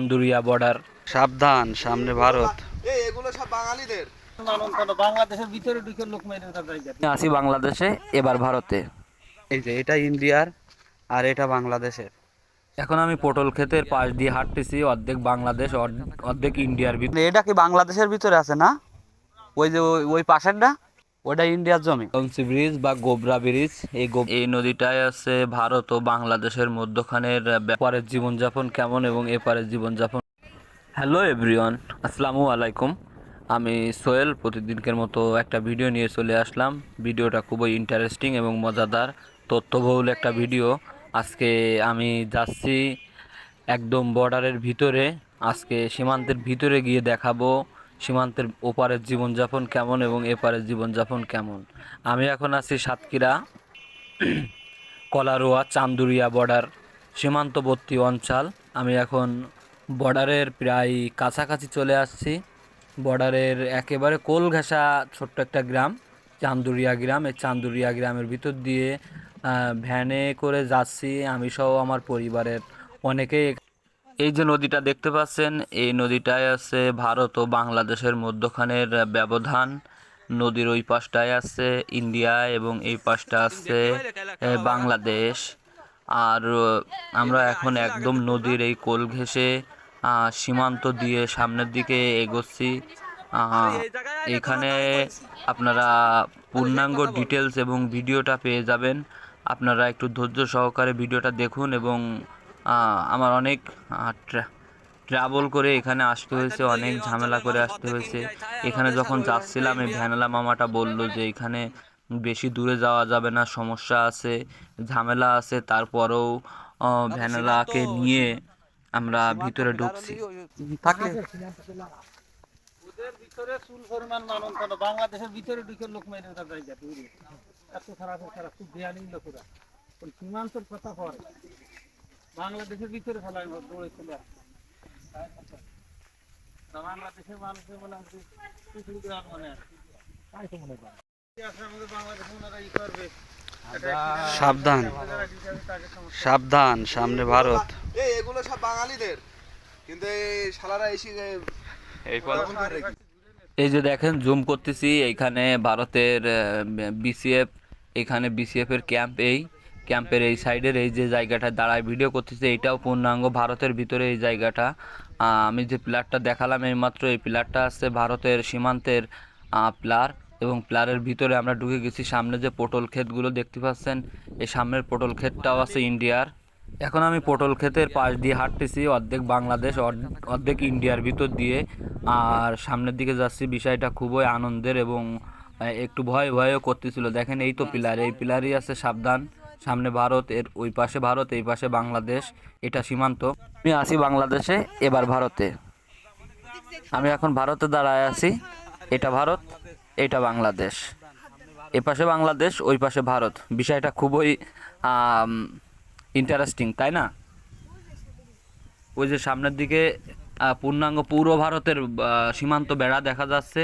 Chanduria border. সাবধান, সামনে ভারত। এগুলো সব বাঙালিদের। বাংলাদেশের ভিতরে ঢুকে লোক মেরে আসি বাংলাদেশে, এবার ভারতে। এই যে এটা ইন্ডিয়ার আর এটা বাংলাদেশের। এখন আমি পটল ক্ষেতের পাশ দিয়ে হাঁটতেছি, অর্ধেক বাংলাদেশ অর্ধেক ইন্ডিয়ার ভিতরে। এটা কি বাংলাদেশের ভিতরে আছে না? ওই যে ওই পাশেরটা, ওটা ইন্ডিয়ার জমি। কংসি ব্রিজ বা গোবরা ব্রিজ। এই নদীটায় আছে ভারত ও বাংলাদেশের মধ্যখানের ব্যাপারের জীবনযাপন কেমন এবং এপারের জীবনযাপন। হ্যালো এভরিওয়ান, আসসালামু আলাইকুম। আমি সোহেল প্রতিদিনকের মতো একটা ভিডিও নিয়ে চলে আসলাম। ভিডিওটা খুবই ইন্টারেস্টিং এবং মজাদার, তথ্যবহুল একটা ভিডিও। আজকে আমি যাচ্ছি একদম বর্ডারের ভিতরে। আজকে সীমান্তের ভিতরে গিয়ে দেখাবো সীমান্তের ওপারের জীবনযাপন কেমন এবং এপারের জীবনযাপন কেমন। আমি এখন আছি সাতক্ষীরা কলারোয়া চান্দুরিয়া বর্ডার সীমান্তবর্তী অঞ্চল। আমি এখন বর্ডারের প্রায় কাছাকাছি চলে আসছি। বর্ডারের একেবারে কোল ঘেঁষা ছোট্ট একটা গ্রাম চান্দুরিয়া গ্রাম। এই চান্দুরিয়া গ্রামের ভিতর দিয়ে ভ্যানে করে যাচ্ছি আমি সহ আমার পরিবারের অনেকেই। এই যে নদীটা দেখতে পাচ্ছেন, এই নদীটায় আছে ভারত ও বাংলাদেশের মধ্যখানের ব্যবধান। নদীর ওই পাশটায় আছে ইন্ডিয়া এবং এই পাশটা আছে বাংলাদেশ। আর আমরা এখন একদম নদীর এই কোল ঘেঁষে সীমান্ত দিয়ে সামনের দিকে এগোচ্ছি। এখানে আপনারা পূর্ণাঙ্গ ডিটেলস এবং ভিডিওটা পেয়ে যাবেন। আপনারা একটু ধৈর্য সহকারে ভিডিওটা দেখুন এবং আমার অনেক ট্রাভেল করে এখানে আসতে হয়েছে, অনেক ঝামেলা করে আসতে হয়েছে। এখানে যখন যাচ্ছিলাম এই ভ্যানওয়ালা মামাটা বলল যে এখানে বেশি দূরে যাওয়া যাবে না, সমস্যা আছে, ঝামেলা আছে। তারপরেও ভ্যানওয়ালাকে নিয়ে আমরা ভিতরে ঢুকছি। থাকলে ওদের ভিতরে চুল পরিমাণ মানুষ কেন, বাংলাদেশের ভিতরে ঢুকে লোক মেরে এত খারাপ খারাপ, খুব দেয়ালি লোকেরা ওই সীমান্তের কথা হয়। বাংলাদেশের ভিতরে ফেলায় দৌড়ে চলে আসছে। বাংলাদেশের মানুষের মনে হচ্ছে তাই তো মনে করেন আমাদের বাংলাদেশের ওনারা ই করবে। সাবধান, সাবধান, সামনে ভারত। এগুলো সব বাঙালিদের, কিন্তু এই শালারা এসে এই যে দেখেন, জুম করতেছি, এইখানে ভারতের বিসিএফ, এখানে বিসিএফ এর ক্যাম্প। এই ক্যাম্পের এই সাইডের এই যে জায়গাটা দাঁড়ায় ভিডিও করতেছে, এইটাও পূর্ণাঙ্গ ভারতের ভিতরে এই জায়গাটা। আমি যে প্লারটা দেখালাম এইমাত্র, এই প্লারটা আছে ভারতের সীমান্তের প্লার এবং প্লারের ভিতরে আমরা ঢুকে গেছি। সামনে যে পটল ক্ষেতগুলো দেখতে পাচ্ছেন, এই সামনের পটল ক্ষেতটাও আছে ইন্ডিয়ার। এখন আমি পটল ক্ষেতের পাশ দিয়ে হাঁটতেছি, অর্ধেক বাংলাদেশ অর্ধেক ইন্ডিয়ার ভিতর দিয়ে। আর সামনের দিকে যাচ্ছি। বিষয়টা খুবই আনন্দের এবং একটু ভয়ও করতেছিল। দেখেন এই তো পিলার, এই পিলারই আছে সাবধান, সামনে ভারত, এর ওই পাশে ভারত, এই পাশে বাংলাদেশ। এটা সীমান্ত। আমি আছি বাংলাদেশে, এবার ভারতে। আমি এখন ভারতে দাঁড়ায় আছি। এটা ভারত, এটা বাংলাদেশ। এ পাশে বাংলাদেশ, ওই পাশে ভারত। বিষয়টা খুবই ইন্টারেস্টিং, তাই না? ওই যে সামনের দিকে পূর্ণাঙ্গ পুরো ভারতের সীমান্ত বেড়া দেখা যাচ্ছে,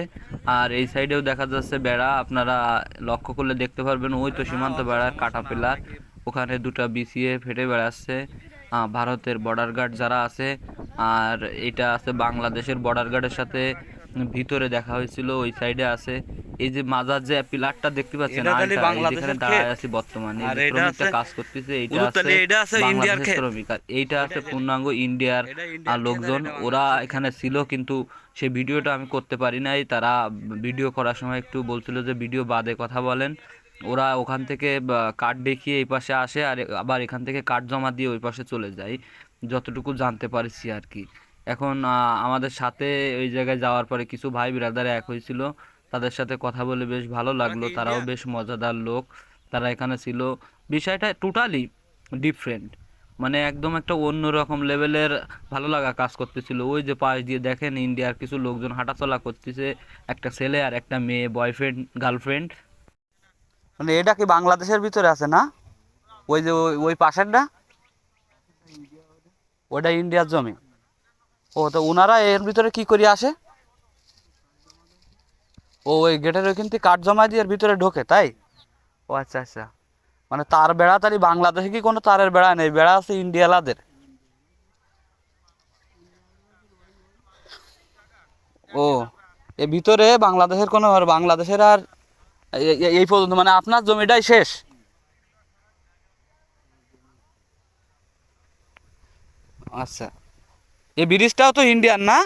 আর এই সাইডেও দেখা যাচ্ছে বেড়া। আপনারা লক্ষ্য করলে দেখতে পারবেন ওই তো সীমান্ত বেড়ার কাটা পিলার, ওখানে দুটো বিছিয়ে ফেটে বেড়াচ্ছে ভারতের বর্ডার গার্ড যারা আছে। আর এটা আছে বাংলাদেশের বর্ডার গার্ডের সাথে ভিতরে দেখা হয়েছিল, ওই সাইডে আছে। এই যে মাজার যে পিলারটা দেখতে পাচ্ছেন, যেখানে দাঁড়ায় আছি বর্তমানে, শ্রমিকটা কাজ করতেছে, এইটা আছে বাংলাদেশের শ্রমিক। আর এইটা আছে পূর্ণাঙ্গ ইন্ডিয়ার লোকজন। ওরা এখানে ছিল কিন্তু সেই ভিডিওটা আমি করতে পারি নাই। তারা ভিডিও করার সময় একটু বলছিল যে ভিডিও বাদে কথা বলেন। ওরা ওখান থেকে কার্ড দেখিয়ে এই পাশে আসে, আর আবার এখান থেকে কার্ড জমা দিয়ে ওই পাশে চলে যায়, যতটুকু জানতে পারছি আর কি। এখন আমাদের সাথে ওই জায়গায় যাওয়ার পরে কিছু ভাই ব্রাদার এক হয়েছিল, তাদের সাথে কথা বলে বেশ ভালো লাগলো। তারাও বেশ মজাদার লোক, তারা এখানে ছিল। বিষয়টা টোটালি ডিফারেন্ট, মানে একদম একটা অন্যরকম লেভেলের ভালো লাগা কাজ করতেছিল। ওই যে পাশ দিয়ে দেখেন ইন্ডিয়ার কিছু লোকজন হাঁটাচলা করতেছে, একটা ছেলে আর একটা মেয়ে, বয়ফ্রেন্ড গার্লফ্রেন্ড। মানে এটা কি বাংলাদেশের ভিতরে আছে না? ওই যে ওই পাশেরটা, ওটা ইন্ডিয়ার জমি। ও তো ওনারা এর ভিতরে কি করে আসে? ও ওই গেটের ওইখান থেকে কাঠ জমা দিয়ে এর ভিতরে ঢোকে, তাই? ও আচ্ছা আচ্ছা, মানে তার বেড়া তারই বাংলাদেশে কি কোনো তারের বেড়া নেই, বেড়া আছে ইন্ডিয়ালাদের। এর ভিতরে বাংলাদেশের কোনো বাংলাদেশের আর এই পর্যন্ত মানে আপনার জমিটাই শেষ। আচ্ছা, এই ব্রিজটাও তো ইন্ডিয়ান না?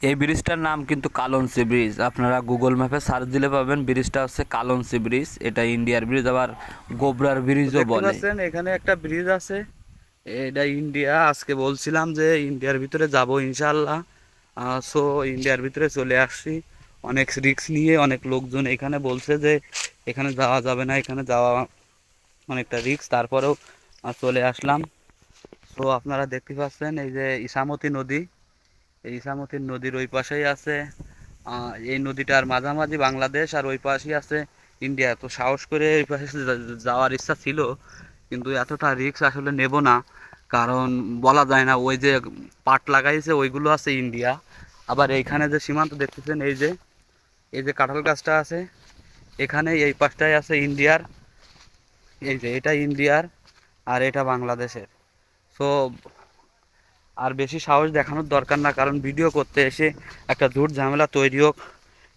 এই ব্রিজটার নাম কিন্তু কালনসি ব্রিজ, আপনারা গুগল ম্যাপে সার্চ দিলে পাবেন। ব্রিজটা হচ্ছে কালনসি ব্রিজ, এটা ইন্ডিয়ার ব্রিজ, আবার গোবরার ব্রিজও দেখতে বলে। পাচ্ছেন এখানে একটা ব্রিজ আছে, এটা ইন্ডিয়া। আজকে বলছিলাম যে ইন্ডিয়ার ভিতরে যাব ইনশাল্লাহ। সো ইন্ডিয়ার ভিতরে চলে আসছি, অনেক রিস্ক নিয়ে। অনেক লোকজন এখানে বলছে যে এখানে যাওয়া যাবে না, এখানে যাওয়া অনেকটা রিস্ক, তারপরেও চলে আসলাম। তো আপনারা দেখতে পাচ্ছেন এই যে ইসামতি নদী, এই ইসামতি নদীর ওই পাশেই আছে এই নদীটার মাঝামাঝি বাংলাদেশ, আর ওই পাশেই আছে ইন্ডিয়া। তো সাহস করে এই পাশে যাওয়ার ইচ্ছা ছিল, কিন্তু এতটা রিস্ক আসলে নেব না, কারণ বলা যায় না। ওই যে পাট লাগাইছে ওইগুলো আছে ইন্ডিয়া, আবার এইখানে যে সীমান্ত দেখতেছেন এই যে কাঁঠাল গাছটা আছে, এখানে এই পাশটাই আছে ইন্ডিয়ার। এই যে এটা ইন্ডিয়ার আর এটা বাংলাদেশের। সো আর বেশি সাহস দেখানোর দরকার না, কারণ ভিডিও করতে এসে একটা ঝুট ঝামেলা তৈরি হোক,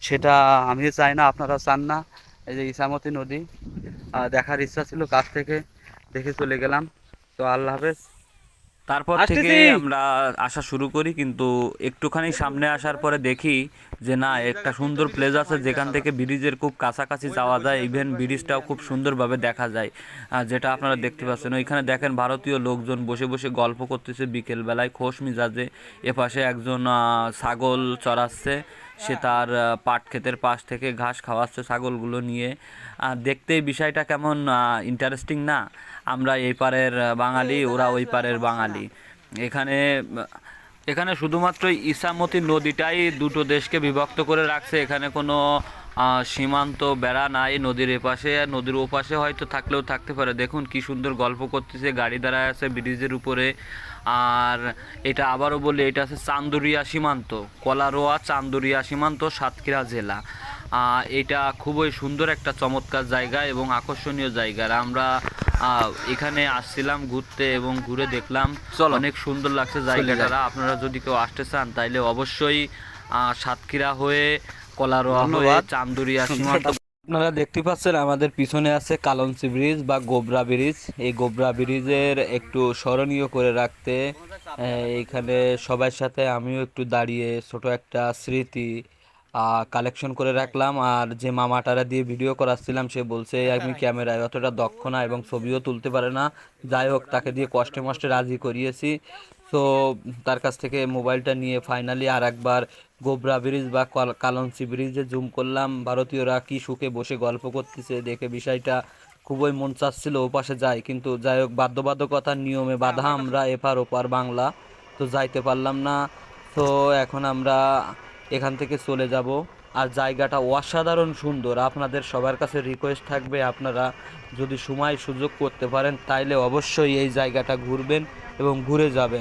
সেটা আমিও চাই না, আপনারা চান না। এই যে ইসামতি নদী দেখার ইচ্ছা ছিল, কাছ থেকে দেখে চলে গেলাম। তো আল্লাহ হাফেজ। তারপর থেকে আসতেছি। আমরা আসা শুরু করি, কিন্তু একটুখানি সামনে আসার পরে দেখি যে না, একটা সুন্দর প্লেস আছে যেখান থেকে ব্রিজের খুব কাছাকাছি যাওয়া যায়, ইভেন ব্রিজটাও খুব সুন্দরভাবে দেখা যায়। যেটা আপনারা দেখতে পাচ্ছেন, ওইখানে দেখেন ভারতীয় লোকজন বসে বসে গল্প করতেছে বিকেলবেলায় খোশ মিজাজে। এপাশে একজন ছাগল চড়াচ্ছে, সে তার পাট ক্ষেতের পাশ থেকে ঘাস খাওয়াচ্ছে ছাগলগুলো নিয়ে। দেখতেই বিষয়টা কেমন ইন্টারেস্টিং না? আমরা এই পারের বাঙালি, ওরা ওই পারের বাঙালি। এখানে এখানে শুধুমাত্র ইসামতি নদীটাই দুটো দেশকে বিভক্ত করে রাখছে। এখানে কোনো সীমান্ত বেড়া নাই নদীর এপাশে, নদীর ওপাশে হয়তো থাকলেও থাকতে পারে। দেখুন কি সুন্দর গল্প করতেছে, গাড়ি দাঁড়ায় আছে ব্রিজের উপরে। আর এটা আবারও বলি, এটা আছে চান্দুরিয়া সীমান্ত, কলারোয়া চান্দুরিয়া সীমান্ত, সাতক্ষীরা জেলা। এটা খুবই সুন্দর একটা চমৎকার জায়গা এবং আকর্ষণীয় জায়গা। আর আমরা এখানে আসছিলাম ঘুরতে এবং ঘুরে দেখলাম চলো। অনেক সুন্দর লাগছে জায়গাটা। আপনারা যদি কেউ আসতে চান তাইলে অবশ্যই সাতক্ষীরা হয়ে, কলারোয়া হয়ে, ধন্যবাদ। চান্দুরিয়া সুন্দর সীমান্ত। একটা- আপনারা দেখতে পাচ্ছেন আমাদের পিছনে আছে কালনসি ব্রিজ বা গোবরা ব্রিজ। এই গোবরা ব্রিজের একটু স্মরণীয় করে রাখতে এইখানে সবার সাথে আমিও একটু দাঁড়িয়ে ছোট একটা স্মৃতি কালেকশন করে রাখলাম। আর যে মামাটারা দিয়ে ভিডিও করাচ্ছিলাম, সে বলছে আমি ক্যামেরায় অতটা দক্ষ না এবং ছবিও তুলতে পারে না। যাই হোক, তাকে দিয়ে কষ্টে মষ্টে রাজি করিয়েছি। তো তার কাছ থেকে মোবাইলটা নিয়ে ফাইনালি আর একবার গোবরা ব্রিজ বা কালনসি ব্রিজে জুম করলাম। ভারতীয়রা কি সুখে বসে গল্প করতেছে দেখে বিষয়টা খুবই মন চাচ্ছিল ওপাশে যাই, কিন্তু যাই হোক বাধ্যবাধকতার নিয়মে বাধা, আমরা এপার ওপার বাংলা, তো যাইতে পারলাম না। তো এখন আমরা এখান থেকে চলে যাব। আর জায়গাটা অসাধারণ সুন্দর। আপনাদের সবার কাছে রিকোয়েস্ট থাকবে, আপনারা যদি সময় সুযোগ করতে পারেন তাইলে অবশ্যই এই জায়গাটা ঘুরবেন এবং ঘুরে যাবেন।